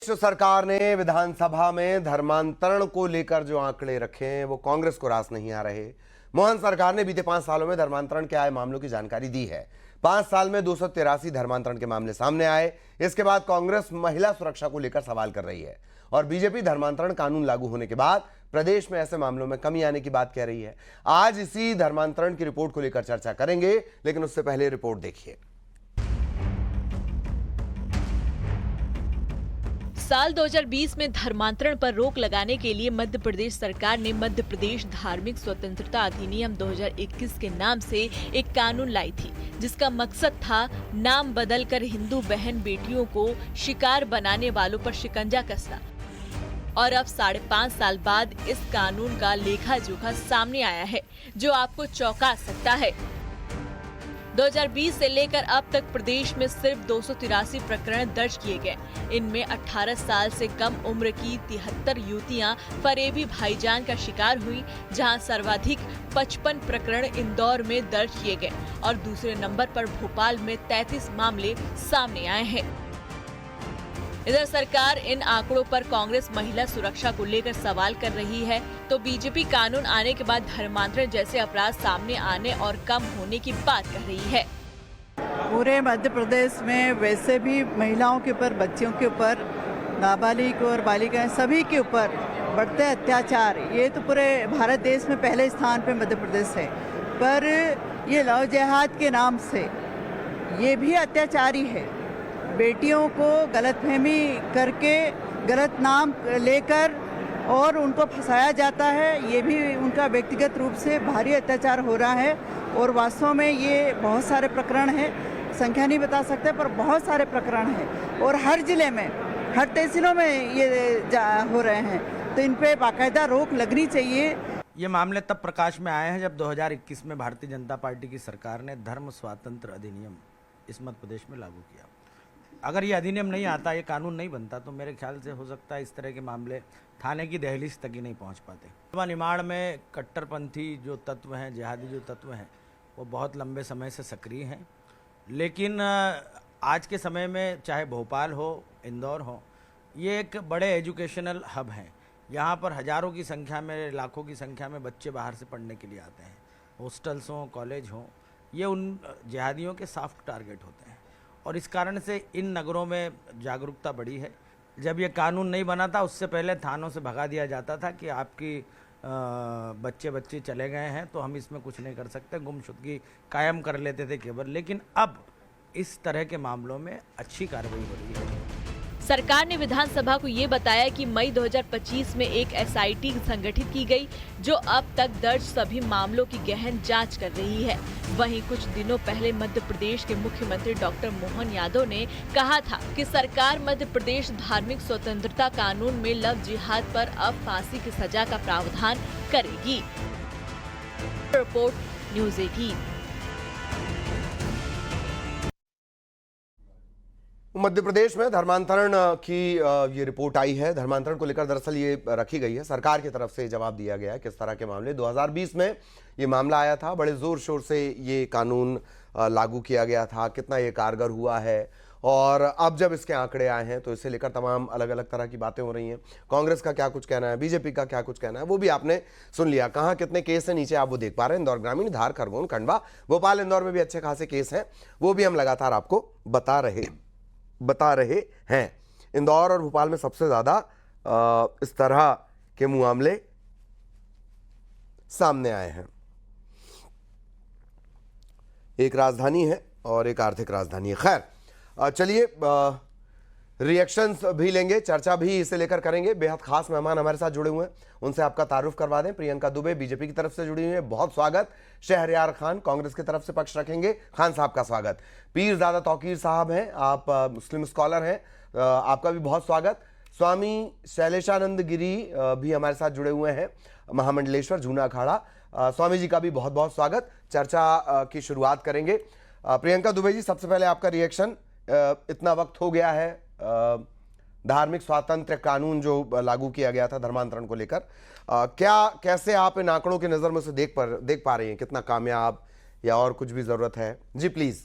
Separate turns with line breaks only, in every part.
प्रदेश सरकार ने विधानसभा में धर्मांतरण को लेकर जो आंकड़े रखे हैं वो कांग्रेस को रास नहीं आ रहे। मोहन सरकार ने बीते 5 सालों में धर्मांतरण के आए मामलों की जानकारी दी है। 5 साल में 283 धर्मांतरण के मामले सामने आए। इसके बाद कांग्रेस महिला सुरक्षा को लेकर सवाल कर रही है और बीजेपी धर्मांतरण कानून लागू होने के बाद प्रदेश में ऐसे मामलों में कमी आने की बात कह रही है। आज इसी धर्मांतरण की रिपोर्ट को लेकर चर्चा करेंगे, लेकिन उससे पहले रिपोर्ट देखिए।
साल 2020 में धर्मांतरण पर रोक लगाने के लिए मध्य प्रदेश सरकार ने मध्य प्रदेश धार्मिक स्वतंत्रता अधिनियम 2021 के नाम से एक कानून लाई थी, जिसका मकसद था नाम बदलकर हिंदू बहन बेटियों को शिकार बनाने वालों पर शिकंजा कसना। और अब 5.5 साल बाद इस कानून का लेखा जोखा सामने आया है, जो आपको चौंका सकता है। 2020 से लेकर अब तक प्रदेश में सिर्फ 283 प्रकरण दर्ज किए गए। इनमें 18 साल से कम उम्र की 73 युवतियां फरेबी भाईजान का शिकार हुई, जहां सर्वाधिक 55 प्रकरण इंदौर में दर्ज किए गए और दूसरे नंबर पर भोपाल में 33 मामले सामने आए हैं। इधर सरकार इन आंकड़ों पर कांग्रेस महिला सुरक्षा को लेकर सवाल कर रही है, तो बीजेपी कानून आने के बाद धर्मांतरण जैसे अपराध सामने आने और कम होने की बात कर रही है।
पूरे मध्य प्रदेश में वैसे भी महिलाओं के ऊपर, बच्चियों के ऊपर, नाबालिग और बालिकाएं सभी के ऊपर बढ़ते अत्याचार, ये तो पूरे भारत देश में पहले स्थान पे मध्य प्रदेश है। पर ये लव जिहाद के नाम से ये भी अत्याचारी है। बेटियों को गलतफहमी करके गलत नाम लेकर और उनको फंसाया जाता है। ये भी उनका व्यक्तिगत रूप से भारी अत्याचार हो रहा है और वास्तव में ये बहुत सारे प्रकरण हैं, संख्या नहीं बता सकते, पर बहुत सारे प्रकरण हैं और हर जिले में, हर तहसीलों में ये हो रहे हैं। तो इन पे बाकायदा रोक लगनी चाहिए।
ये मामले तब प्रकाश में आए हैं जब 2021 में भारतीय जनता पार्टी की सरकार ने धर्म स्वातंत्र अधिनियम इस मध्य प्रदेश में लागू किया। अगर ये अधिनियम नहीं आता, ये कानून नहीं बनता, तो मेरे ख्याल से हो सकता है इस तरह के मामले थाने की दहलीज तक ही नहीं पहुंच पाते। निमाड़ में कट्टरपंथी जो तत्व हैं, जिहादी जो तत्व हैं, वो बहुत लंबे समय से सक्रिय हैं। लेकिन आज के समय में चाहे भोपाल हो, इंदौर हो, ये एक बड़े एजुकेशनल हब हैं। यहाँ पर हज़ारों की संख्या में, लाखों की संख्या में बच्चे बाहर से पढ़ने के लिए आते हैं। हॉस्टल्स हों, कॉलेज हों, ये उन जिहादियों के सॉफ्ट टारगेट होते हैं और इस कारण से इन नगरों में जागरूकता बढ़ी है। जब ये कानून नहीं बना था, उससे पहले थानों से भगा दिया जाता था कि आपकी बच्चे चले गए हैं तो हम इसमें कुछ नहीं कर सकते, गुमशुदगी कायम कर लेते थे केवल। लेकिन अब इस तरह के मामलों में अच्छी कार्रवाई हो रही है।
सरकार ने विधानसभा को ये बताया कि मई 2025 में एक एसआईटी संगठित की गई, जो अब तक दर्ज सभी मामलों की गहन जांच कर रही है। वहीं कुछ दिनों पहले मध्य प्रदेश के मुख्यमंत्री डॉक्टर मोहन यादव ने कहा था कि सरकार मध्य प्रदेश धार्मिक स्वतंत्रता कानून में लव जिहाद पर अब फांसी की सजा का प्रावधान करेगी। Report news 18।
मध्य प्रदेश में धर्मांतरण की ये रिपोर्ट आई है। धर्मांतरण को लेकर दरअसल ये रखी गई है, सरकार की तरफ से जवाब दिया गया है किस तरह के मामले। 2020 में ये मामला आया था, बड़े जोर शोर से ये कानून लागू किया गया था, कितना ये कारगर हुआ है। और अब जब इसके आंकड़े आए हैं तो इसे लेकर तमाम अलग अलग तरह की बातें हो रही हैं। कांग्रेस का क्या कुछ कहना है, बीजेपी का क्या कुछ कहना है, वो भी आपने सुन लिया। कहाँ कितने केस हैं नीचे आप वो देख पा रहे हैं। इंदौर ग्रामीण, धार, खरगोन, खंडवा, भोपाल, इंदौर में भी अच्छे खासे केस हैं, वो भी हम लगातार आपको बता रहे हैं। इंदौर और भोपाल में सबसे ज्यादा इस तरह के मामले सामने आए हैं। एक राजधानी है और एक आर्थिक राजधानी है। खैर, चलिए रिएक्शंस भी लेंगे, चर्चा भी इसे लेकर करेंगे। बेहद खास मेहमान हमारे साथ जुड़े हुए हैं, उनसे आपका तारुफ करवा दें। प्रियंका दुबे बीजेपी की तरफ से जुड़ी हुई है, बहुत स्वागत। शहरयार खान कांग्रेस की तरफ से पक्ष रखेंगे, खान साहब का स्वागत। पीरजादा तौकीर साहब हैं, आप मुस्लिम स्कॉलर हैं, आपका भी बहुत स्वागत। स्वामी शैलेशानंद गिरी भी हमारे साथ जुड़े हुए हैं, महामंडलेश्वर, जूना अखाड़ा। स्वामी जी का भी बहुत बहुत स्वागत। चर्चा की शुरुआत करेंगे। प्रियंका दुबे जी, सबसे पहले आपका रिएक्शन। इतना वक्त हो गया है, धार्मिक स्वातंत्र्य कानून जो लागू किया गया था धर्मांतरण को लेकर, कैसे आप इन आंकड़ों की नजर में उसे देख पा रही हैं? कितना कामयाब या और कुछ भी जरूरत है? जी प्लीज।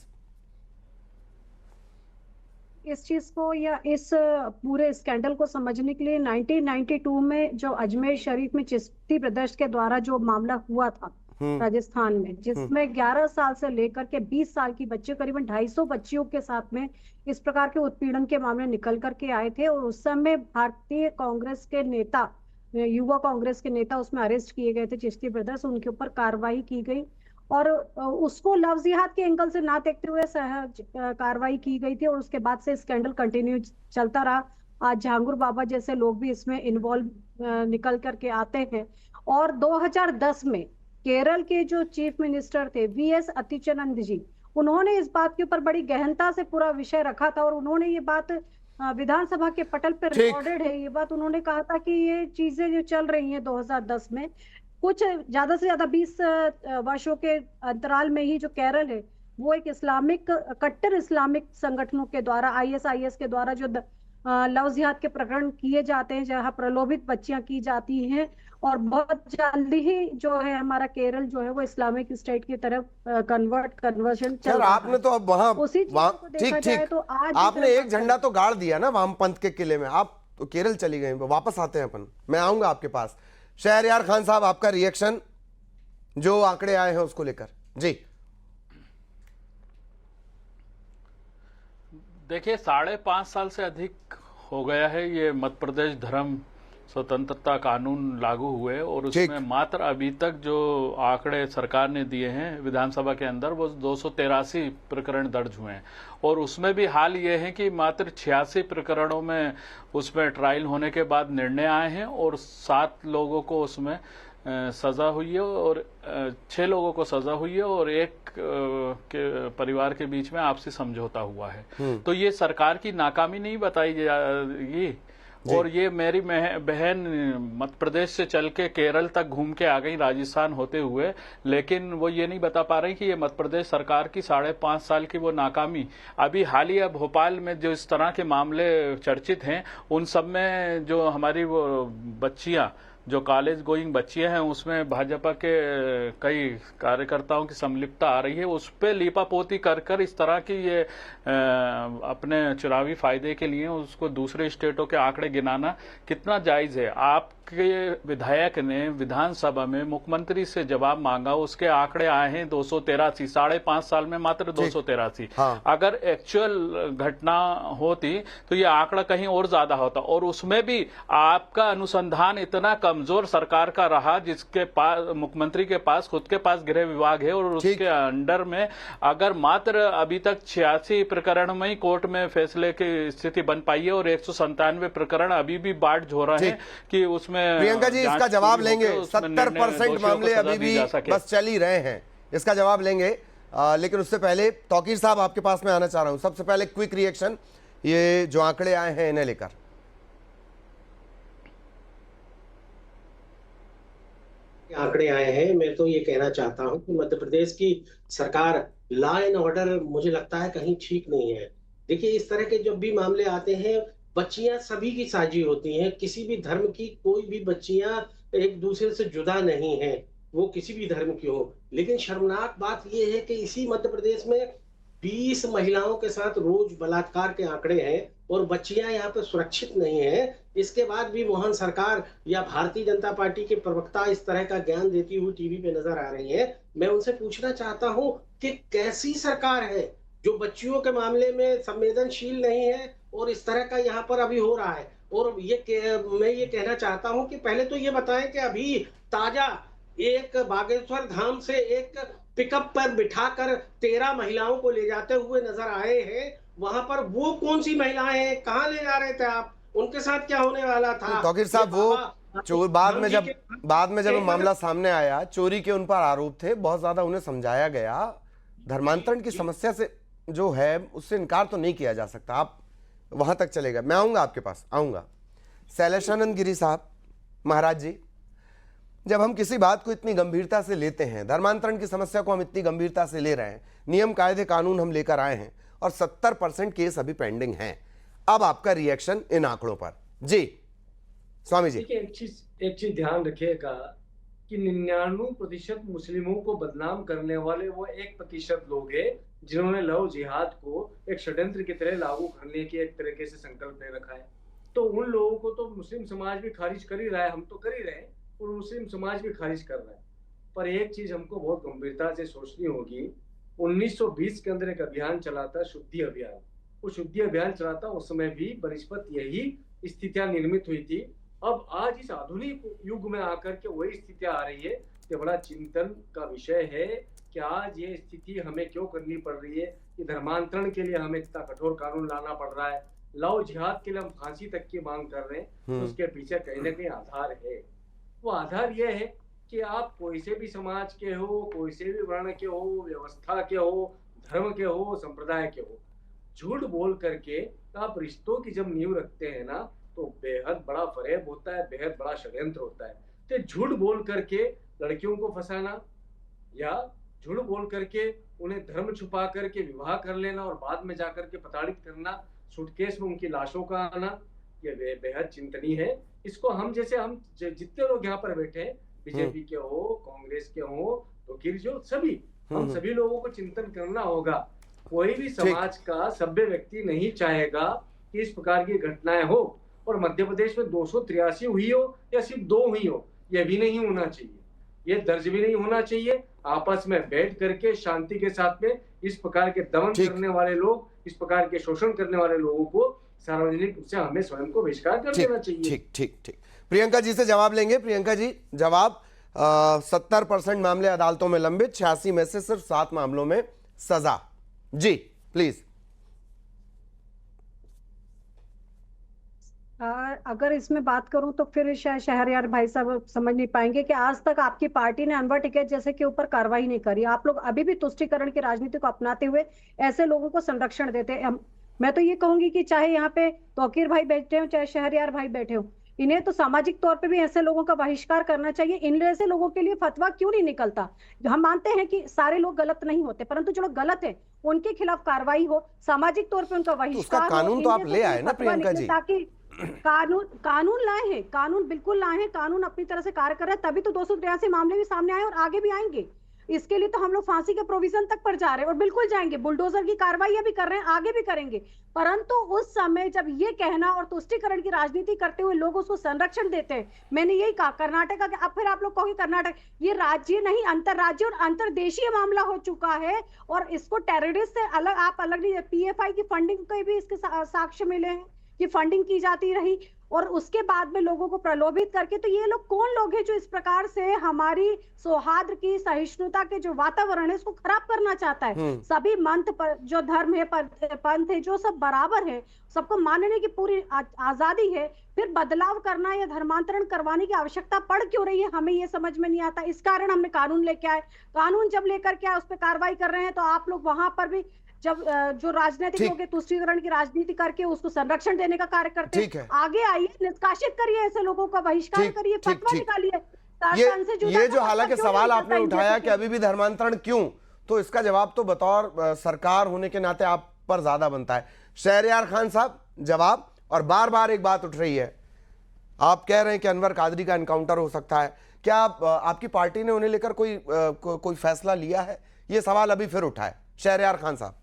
इस चीज को या इस पूरे स्कैंडल को समझने के लिए 1992 में जो अजमेर शरीफ में चिश्ती ब्रदर्स के द्वारा जो मामला हुआ था राजस्थान में, जिसमें 11 साल से लेकर के 20 साल की बच्ची, करीबन 250 बच्चियों के साथ में इस प्रकार के उत्पीड़न के मामले निकल करके आए थे। और उस समय भारतीय कांग्रेस के नेता, युवा कांग्रेस के नेता उसमें अरेस्ट किए गए थे, चिश्ती ब्रदर्स, उनके ऊपर कार्रवाई की गई और उसको लव जिहाद के एंगल से ना देखते हुए सहज कार्रवाई की गई थी। और उसके बाद से स्कैंडल कंटिन्यू चलता रहा। आज जहांगीर बाबा जैसे लोग भी इसमें इन्वॉल्व निकल करके आते हैं। और 2010 में केरल के जो चीफ मिनिस्टर थे वीएस अच्युतानंद जी, उन्होंने इस बात के ऊपर बड़ी गहनता से पूरा विषय रखा था और उन्होंने ये बात विधानसभा के पटल पर रिकॉर्डेड है, ये बात उन्होंने कहा था कि ये चीजें जो चल रही हैं 2010 में, कुछ ज्यादा से ज्यादा 20 वर्षों के अंतराल में ही जो केरल है वो एक इस्लामिक, कट्टर इस्लामिक संगठनों के द्वारा, आईएसआईएस के द्वारा जो लव जिहाद के प्रकरण किए जाते हैं, जहां प्रलोभित बच्चियां की जाती हैं। और बहुत जल्दी ही जो है हमारा केरल जो है वो इस्लामिक स्टेट की तरफ कन्वर्शन चल रहा है।
आपने तो अब वहां
ठीक
ठीक
तो आज
आपने एक झंडा तो गाड़ दिया ना वामपंथ के किले में, आप तो केरल चली गई। वापस आते हैं अपन, मैं आऊंगा आपके पास। शहरयार खान साहब, आपका रिएक्शन जो आंकड़े आए हैं उसको लेकर। जी
देखिए, 5.5 साल से अधिक हो गया है ये मध्य प्रदेश धर्म स्वतंत्रता कानून लागू हुए और उसमें मात्र अभी तक जो आंकड़े सरकार ने दिए हैं विधानसभा के अंदर वो 283 प्रकरण दर्ज हुए हैं। और उसमें भी हाल ये है कि मात्र 86 प्रकरणों में उसमें ट्रायल होने के बाद निर्णय आए हैं और 7 लोगों को उसमें सजा हुई है और 6 लोगों को सजा हुई है और एक के परिवार के बीच में आपसी समझौता हुआ है। तो ये सरकार की नाकामी नहीं बताई जाएगी। और ये मेरी बहन मध्य प्रदेश से चल के केरल तक घूम के आ गई राजस्थान होते हुए, लेकिन वो ये नहीं बता पा रही कि ये मध्य प्रदेश सरकार की 5.5 साल की वो नाकामी। अभी हालिया भोपाल में जो इस तरह के मामले चर्चित हैं उन सब में जो हमारी वो बच्चियां, जो कॉलेज गोइंग बच्चियां हैं, उसमें भाजपा के कई कार्यकर्ताओं की संलिप्तता आ रही है। उस पर लीपापोती कर कर इस तरह की ये अपने चुनावी फायदे के लिए उसको दूसरे स्टेटों के आंकड़े गिनाना कितना जायज है। आपके विधायक ने विधानसभा में मुख्यमंत्री से जवाब मांगा, उसके आंकड़े आए हैं 283, 5.5 साल में मात्र 283। अगर एक्चुअल घटना होती तो ये आंकड़ा कहीं और ज्यादा होता। और उसमें भी आपका अनुसंधान इतना कमजोर सरकार का रहा, जिसके पास मुख्यमंत्री के पास खुद के पास गृह विभाग है और उसके अंडर में अगर मात्र अभी तक 86 प्रकरण में ही कोर्ट में फैसले की स्थिति बन पाई है और 197 प्रकरण अभी भी बाट झो रहे हैं कि उसमें।
प्रियंका जी इसका जवाब लेंगे। 70% मामले अभी भी बस चल ही रहे हैं, इसका जवाब लेंगे। लेकिन उससे पहले तौकीर साहब आपके पास में आना चाह रहा हूं। सबसे पहले क्विक रिएक्शन, ये जो आंकड़े आए हैं इन्हें लेकर।
आंकड़े आए हैं, मैं तो ये कहना चाहता हूं कि मध्य प्रदेश की सरकार लॉ एंड ऑर्डर मुझे लगता है कहीं ठीक नहीं है। देखिए, इस तरह के जब भी मामले आते हैं, बच्चियां सभी की साझी होती हैं, किसी भी धर्म की कोई भी बच्चियां एक दूसरे से जुदा नहीं है, वो किसी भी धर्म की हो। लेकिन शर्मनाक बात यह है कि इसी मध्य प्रदेश में 20 महिलाओं के साथ रोज बलात्कार के आंकड़े हैं और बच्चियां यहाँ पर सुरक्षित नहीं है। इसके बाद भी मोहन सरकार या भारतीय जनता पार्टी के प्रवक्ता इस तरह का ज्ञान देती हुई टीवी पे नजर आ रही है। मैं उनसे पूछना चाहता हूं कि कैसी सरकार है जो बच्चियों के मामले में संवेदनशील नहीं है और इस तरह का यहाँ पर अभी हो रहा है। और मैं ये कहना चाहता हूं कि पहले तो ये बताएं कि अभी ताजा एक बागेश्वर धाम से एक पिकअप पर बिठाकर 13 महिलाओं को ले जाते हुए नजर आए हैं। वहां पर वो कौन सी महिलाएं हैं, कहाँ ले जा रहे थे आप, उनके साथ क्या होने वाला था?
तौकीर साहब, वो चोर बाद में जब मामला सामने आया, चोरी के उन पर आरोप थे, बहुत ज्यादा उन्हें समझाया गया। धर्मांतरण की समस्या से जो है उससे इनकार तो नहीं किया जा सकता। आप वहां तक चलेगा, मैं आऊंगा आपके पास, आऊंगा। शैलेशानंद गिरी साहब, महाराज जी, जब हम किसी बात को इतनी गंभीरता से लेते हैं, धर्मांतरण की समस्या को हम इतनी गंभीरता से ले रहे हैं, नियम कायदे कानून हम लेकर आए हैं और 70% केस अभी पेंडिंग हैं, अब आपका रिएक्शन इन आंकड़ों पर। जी स्वामी जी।
एक चीज ध्यान रखिएगा कि 99% मुस्लिमों को बदनाम करने वाले वो 1% लोग हैं जिन्होंने लव जिहाद को एक षड्यंत्र की तरह लागू करने की एक तरीके से संकल्प ले रखा है। तो उन लोगों को तो मुस्लिम समाज भी खारिज कर ही रहा है, हम तो कर ही रहे हैं, और मुस्लिम समाज भी खारिज कर रहा है। पर एक चीज हमको बहुत गंभीरता से सोचनी होगी। 1920 के अंदर एक अभियान चला था, शुद्धि अभियान। वो शुद्धि अभियान चला था, उस समय भी बनस्पत यही स्थितियां निर्मित हुई थी। अब आज इस आधुनिक युग में आकर के वही स्थितियां आ रही है। ये बड़ा चिंतन का विषय है कि आज ये स्थिति हमें क्यों करनी पड़ रही है, कि धर्मांतरण के लिए हमें इतना कठोर कानून लाना पड़ रहा है, लव जिहाद के लिए हम फांसी तक की मांग कर रहे हैं। तो उसके पीछे कहीं ना कहीं आधार है। वो आधार ये है कि आप कोई से भी समाज के हो, कोई से भी वर्ण के हो, व्यवस्था के हो, धर्म के हो, संप्रदाय के हो, झूठ बोल करके आप रिश्तों की जब नींव रखते हैं ना, तो बेहद बड़ा फरेब होता है, बेहद बड़ा षड्यंत्र होता है। तो झूठ बोल करके लड़कियों को फंसाना या झूठ बोल करके उन्हें धर्म छुपा करके विवाह कर लेना और बाद में जाकर के प्रताड़ित करना, सूटकेस में उनकी लाशों का आना, ये बेहद चिंतनीय है। इसको हम जितने लोग यहाँ पर बैठे हैं, बीजेपी के हो, कांग्रेस के हो, वकील जो सभी, हम सभी लोगों को चिंतन करना होगा। कोई भी समाज का सभ्य व्यक्ति नहीं चाहेगा कि इस प्रकार की घटनाएं हो। और मध्य प्रदेश में 283 हुई हो या सिर्फ 2 हुई हो, यह भी नहीं होना चाहिए, ये दर्ज भी नहीं होना चाहिए। आपस में बैठ करके शांति के साथ में इस प्रकार के दमन करने वाले लोग, इस प्रकार के शोषण करने वाले लोगों को सार्वजनिक रूप से हमें स्वयं को बहिष्कार कर देना चाहिए।
ठीक ठीक ठीक। प्रियंका जी से जवाब लेंगे। प्रियंका जी, जवाब 70% मामले अदालतों में लंबित, 86 में से सिर्फ 7 मामलों में सजा। जी प्लीज।
अगर इसमें बात करूं तो फिर शायद शहरयार भाई साहब समझ नहीं पाएंगे कि आज तक आपकी पार्टी ने अनवर टिकैत जैसे के ऊपर कार्रवाई नहीं करी। आप लोग अभी भी तुष्टीकरण की राजनीति को अपनाते हुए ऐसे लोगों को संरक्षण देते हैं। मैं तो ये कहूंगी कि चाहे यहाँ पे तौकीर भाई बैठे हो, चाहे शहरयार भाई बैठे हो, इन्हें तो सामाजिक तौर पे भी ऐसे लोगों का बहिष्कार करना चाहिए। इन ऐसे लोगों के लिए फतवा क्यों नहीं निकलता? हम मानते हैं कि सारे लोग गलत नहीं होते, परंतु जो लोग गलत है उनके खिलाफ कार्रवाई हो, सामाजिक तौर पे उनका बहिष्कार।
कानून तो आप ले आए ना प्रियंका जी,
ताकि कानून लाए हैं, कानून बिल्कुल लाए हैं, कानून अपनी तरह से कार्य कर रहा है, तभी तो 283 मामले भी सामने आए और आगे भी आएंगे। इसके लिए तो हम लोग फांसी के प्रोविजन तक पर जा रहे हैं और बिल्कुल जाएंगे, बुलडोजर की कार्रवाई भी कर रहे हैं, आगे भी करेंगे। परंतु उस समय जब ये कहना और तुष्टीकरण की राजनीति करते हुए लोग उसको संरक्षण देते हैं, मैंने यही कहा कर्नाटक का, अब फिर आप लोग कहोगे कर्नाटक ये राज्य नहीं अंतरराज्य और अंतरदेशीय मामला हो चुका है और इसको टेररिस्ट से अलग आप अलग नहीं। पीएफआई की फंडिंग के भी इसके साक्ष्य मिले हैं कि फंडिंग की जाती रही और उसके बाद में लोगों को प्रलोभित करके। तो ये लोग कौन लोग हैं जो इस प्रकार से हमारी सौहार्द की, सहिष्णुता के जो वातावरण है इसको खराब करना चाहता है? सभी मंथ पर जो धर्म है, पंथ है, जो सब बराबर है, सबको मानने की पूरी आजादी है, फिर बदलाव करना या धर्मांतरण करवाने की आवश्यकता पड़ क्यों रही है, हमें ये समझ में नहीं आता। इस कारण हमने कानून लेके आए, कानून जब लेकर के आए उस पर कार्रवाई कर रहे हैं, तो आप लोग वहां पर भी जब जो राजनीतिक लोग तुष्टीकरण की राजनीति करके उसको संरक्षण देने का कार्य करते हैं, आगे आइए, निष्कासित करिए ऐसे लोगों का, बहिष्कार करिए, फतवा निकालिए।
ये जो हालांकि सवाल आपने उठाया कि अभी भी धर्मांतरण क्यों, तो इसका जवाब तो बतौर सरकार होने के नाते आप पर ज्यादा बनता है। शहरयार खान साहब जवाब। और बार बार एक बात उठ रही है, आप कह रहे हैं कि अनवर कादरी का एनकाउंटर हो सकता है, क्या आपकी पार्टी ने उन्हें लेकर कोई फैसला लिया है? ये सवाल अभी फिर उठा है। शहरयार खान साहब।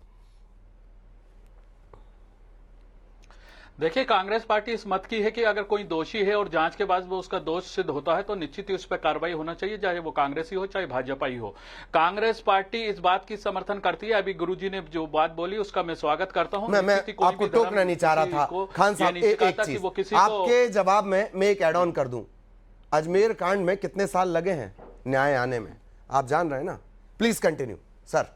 देखिए, कांग्रेस पार्टी इस मत की है कि अगर कोई दोषी है और जांच के बाद वो उसका दोष सिद्ध होता है तो निश्चित ही उस पर कार्रवाई होना चाहिए, चाहे वो कांग्रेसी हो चाहे भाजपा ही हो। कांग्रेस पार्टी इस बात की समर्थन करती है। अभी गुरुजी ने जो बात बोली उसका मैं स्वागत करता हूं।
मैं आपको टोकना नहीं चाह रहा था खान साहब, एक चीज आपके जवाब में मैं एक एड ऑन कर दूं। अजमेर कांड में कितने साल लगे हैं न्याय आने में, आप जान रहे हैं ना? Please continue sir.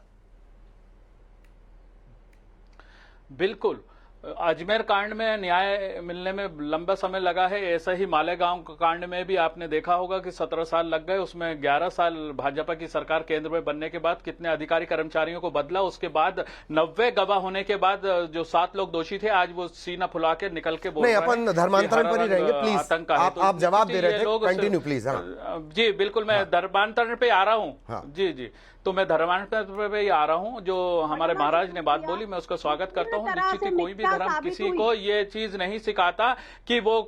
बिल्कुल, अजमेर कांड में न्याय मिलने में लंबा समय लगा है। ऐसा ही मालेगांव कांड में भी आपने देखा होगा कि 17 साल लग गए, उसमें 11 साल भाजपा की सरकार केंद्र में बनने के बाद कितने अधिकारी कर्मचारियों को बदला, उसके बाद 90 गवाह होने के बाद जो 7 लोग दोषी थे आज वो सीना फुला के निकल के बोल रहे हैं।
अपन धर्मांतरण पर ही रहेंगे प्लीज, आप जवाब दे रहे थे, कंटिन्यू प्लीज।
जी बिल्कुल, मैं धर्मांतरण पे आ रहा हूँ। जी जी, तो मैं धर्मांतरण पे आ रहा हूँ। जो हमारे महाराज ने बात बोली मैं उसका स्वागत करता हूँ। निश्चित ही कोई भी धर्म किसी को ये चीज नहीं सिखाता कि वो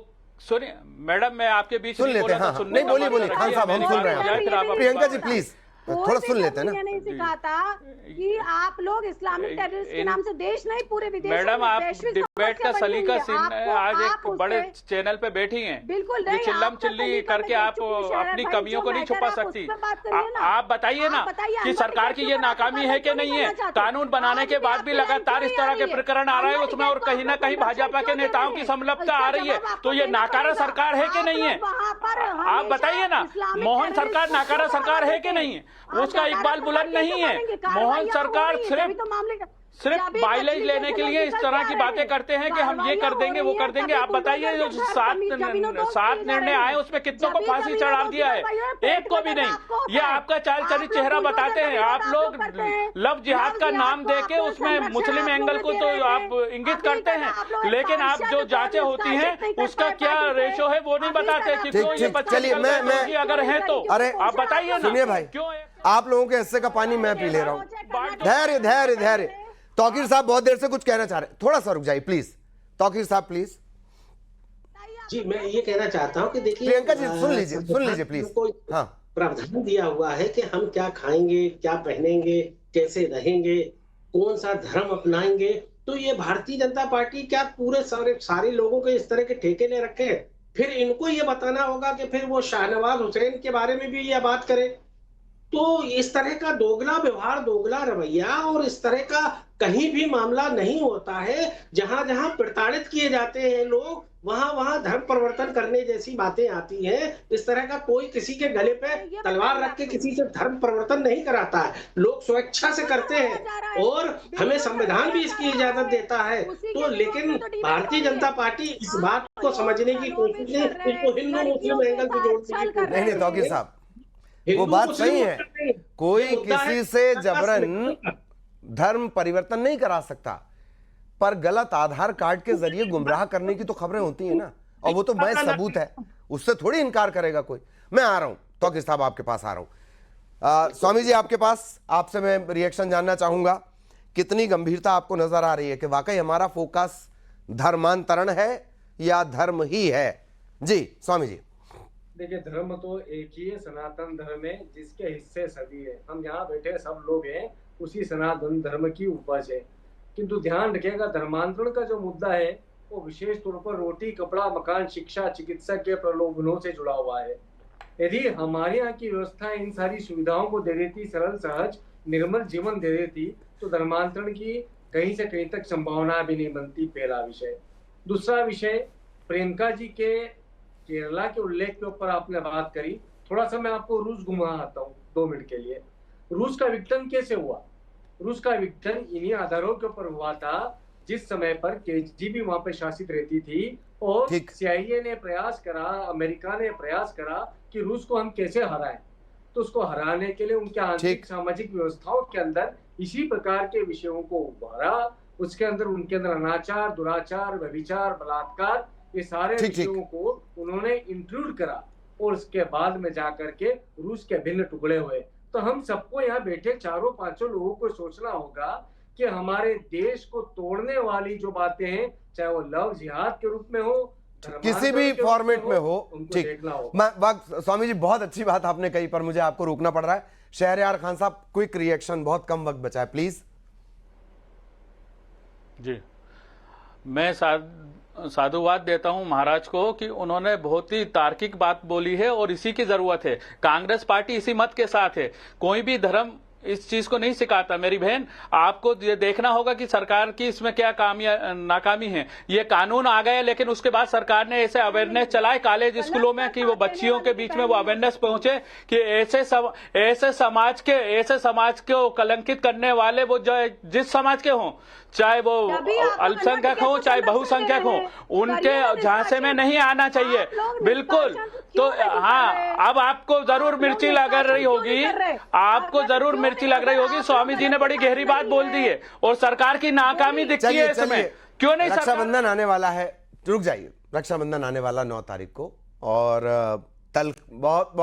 सुनिए मैडम, मैं आपके बीच
सुन
नहीं
लेते
बोला
हैं।
था,
हाँ,
सुनने
नहीं
का
बोलिए
मौका
बोलिए, खान
रखिए,
साहब हम
मेरी
सुन
बात
रहे हैं।
जाए, फिर आप अपनी
प्रियंका
बात
जी
करें।
प्लीज थोड़ा सुन लेते हैं ना।
नहीं सिखाता कि आप लोग इस्लामिक टेररिस्ट के नाम से देश नहीं पूरे विदेशों
मैडम,
में
आप
वैश्विक
डिबेट का
समस्या बनी
सलीका
हुई है।
सीन
आपको-
आज
आप
एक बड़े
उससे-
चैनल पे बैठी हैं,
बिल्कुल
ये
नहीं,
चिल्लम
आपका
चिल्ली
सलीका
करके
मैं
आप
देख चुकी हूँ,
अपनी
भाई,
कमियों
जो
को नहीं
मैटर
छुपा
आप
सकती।
उस पर बात करिए ना।
आप बताइए ना
आप बताइए,
कि
अनवर
सरकार की
इब्राहिम
ये
पर
नाकामी
आप
है कि
क्यों
नहीं है।
करना चाहते?
कानून बनाने के
आज
बाद भी
आपकी
लगातार
लाइन
इस
क्यों
तरह
नहीं
के
आ रही है?
प्रकरण आ रहे हैं,
अनवर
उसमें और
इब्राहिम
कहीं ना
को
कहीं
आप
भाजपा के
क्यों दे
नेताओं
रहे
की
हैं?
संलग्नता आ रही है।
इसका
तो ये
जवाब आपको
नाकारा
देना
सरकार है कि
पड़ेगा।
नहीं है?
आप लोग वहाँ पर
आप बताइए ना,
इस्लामिक
मोहन
टेररिस्ट
सरकार
को
नाकारा
क्यों
सरकार है कि
बढ़ावा
नहीं है?
देते हैं?
उसका
आप
इकबाल
नाकारा
बुलंद
सरकार
नहीं
कैसे
है।
बनेंगे?
मोहन
कार्रवाइयाँ हो
सरकार
रही हैं,
सिर्फ
तभी तो मामले का-
सिर्फ
जब भी
माइलेज
तकलीफ
लेने
है,
के
लोग
लिए इस
निकल
तरह
के
की
आ रहे
बातें
हैं।
करते हैं कि हम ये कर
कार्रवाइयाँ
देंगे
हो
वो
रही
कर
हैं,
देंगे।
तभी
आप बताइए जो
बुलडोजर से
सात
जमीनों
सात
को
निर्णय आए उसमें कितनों को फांसी चढ़ा दिया है, एक को भी नहीं। ये आपका चाल चरित्र चेहरा बताते हैं। आप लोग लव जिहाद का नाम देके उसमें मुस्लिम एंगल को तो आप इंगित करते हैं, लेकिन आप जो जांचें होती हैं उसका क्या रेशो है वो नहीं बताते कि क्यों ये बच्चे
चलिए,
निकल गए
मैं-
दोषी अगर हैं तो
अरे,
आप बताइए ना।
सुनिए भाई,
क्यों
आप लोगों के हिस्से का पानी मैं पी ले रहा हूं। धैर्य धैर्य धैर्य। तौकीर साहब बहुत देर से कुछ कहना चाह रहे हैं, थोड़ा सा रुक जाइए प्लीज। तौकीर साहब प्लीज।
जी, मैं ये कहना चाहता हूँ कि देखिए,
प्रियंका जी सुन लीजिए प्लीज।
को
हाँ,
प्रावधान दिया हुआ है कि हम क्या खाएंगे, क्या पहनेंगे, कैसे रहेंगे, कौन सा धर्म अपनाएंगे। तो ये भारतीय जनता पार्टी क्या पूरे सारे लोगों के इस तरह के ठेके ले रखे हैं? फिर इनको ये बताना होगा कि फिर वो शाहनवाज हुसैन के बारे में भी ये बात करें। तो इस तरह का दोगला व्यवहार, दोगला रवैया और इस तरह का कहीं भी मामला नहीं होता है। जहां जहां प्रताड़ित किए जाते हैं लोग, वहां वहां धर्म परिवर्तन करने जैसी बातें आती हैं। इस तरह का कोई किसी के गले पे तलवार रख के किसी से धर्म परिवर्तन नहीं कराता है। लोग स्वेच्छा से करते हैं और हमें संविधान भी इसकी इजाजत देता है। तो लेकिन भारतीय जनता पार्टी इस बात को समझने की कोशिश नहीं, इसको हिंदू मुस्लिम एंगल से जोड़ने की
नहीं नहीं तौकीर साहब, वो
हिंदू
बात
मुस्लिम
सही है।
नहीं।
कोई
ये मुद्दा है
किसी से
कि
जबरन धर्म परिवर्तन नहीं करा सकता, पर गलत आधार कार्ड के जरिए गुमराह करने की तो खबरें होती हैं ना, और वो तो मैं सबूत है, उससे थोड़ी इनकार करेगा कोई। मैं आ रहा हूं तौकीर साहब, आपके पास आ रहा हूं। स्वामी जी आपके पास, आपसे मैं रिएक्शन जानना चाहूंगा। कितनी गंभीरता आपको नजर आ रही है कि वाकई हमारा फोकस धर्मांतरण है या धर्म ही है? जी स्वामी जी।
देखिए, धर्म तो एक ही है, सनातन धर्म है, जिसके हिस्से सभी है। हम यहाँ बैठे सब लोग हैं, उसी सनातन धर्म की उपज है। किंतु ध्यान रखिएगा, धर्मांतरण का जो मुद्दा है वो विशेष तौर पर रोटी, कपड़ा, मकान, शिक्षा, चिकित्सा के प्रलोभनों से जुड़ा हुआ है। यदि हमारे यहाँ की व्यवस्था इन सारी सुविधाओं को दे देती, सरल सहज निर्मल जीवन दे देती, तो धर्मांतरण की कहीं से कहीं तक संभावना भी नहीं बनती। पहला विषय। दूसरा विषय, प्रियंका जी के केरला के उल्लेख के ऊपर आपने बात करी। थोड़ा सा मैं आपको रूस घुमा आता हूँ 2 मिनट के लिए। रूस का विघटन कैसे हुआ? रूस का विघटन इन्हीं आधारों के ऊपर हुआ था जिस समय पर केजीबी वहां पर शासित रहती थी और CIA ने प्रयास करा, अमेरिका ने प्रयास करा कि रूस को हम कैसे हराएं। तो उसको हराने के लिए उनके आंतरिक सामाजिक व्यवस्थाओं के अंदर इसी प्रकार के विषयों को उभारा। उसके अंदर उनके अंदर अनाचार, दुराचार, व्यभिचार, बलात्कार, ये सारे विषयों को उन्होंने इंक्लूड करा और उसके बाद में जाकर के रूस के भिन्न टुकड़े हुए। तो हम सबको यहाँ बैठे 4-5 लोगों को सोचना होगा कि हमारे देश को तोड़ने वाली जो बातें हैं, चाहे वो लव जिहाद के रूप में हो,
किसी भी फॉर्मेट में हो, ठीक। स्वामी जी बहुत अच्छी बात आपने कही, पर मुझे आपको रोकना पड़ रहा है। शहरयार खान साहब, क्विक रिएक्शन, बहुत कम वक्त बचा है, प्लीज।
जी, मैं साधुवाद देता हूं महाराज को कि उन्होंने बहुत ही तार्किक बात बोली है और इसी की जरूरत है। कांग्रेस पार्टी इसी मत के साथ है। कोई भी धर्म इस चीज को नहीं सिखाता। मेरी बहन, आपको ये देखना होगा कि सरकार की इसमें क्या नाकामी है। ये कानून आ गए, लेकिन उसके बाद सरकार ने ऐसे अवेयरनेस चलाए कॉलेज स्कूलों में कि वो बच्चियों के बीच में वो अवेयरनेस पहुंचे कि ऐसे समाज को कलंकित करने वाले वो जिस समाज के हों, चाहे वो अल्पसंख्यक हो चाहे बहुसंख्यक हो, उनके झांसे में नहीं आना चाहिए। बिल्कुल। तो हाँ, अब आपको जरूर मिर्ची लग रही होगी, आपको जरूर मिर्ची लग रही होगी। स्वामी जी ने बड़ी गहरी बात बोल दी है और सरकार की नाकामी दिखती है इसमें। क्यों नहीं?
रक्षाबंधन आने वाला है, रुक जाइए। रक्षाबंधन आने वाला 9 तारीख को, और बहुत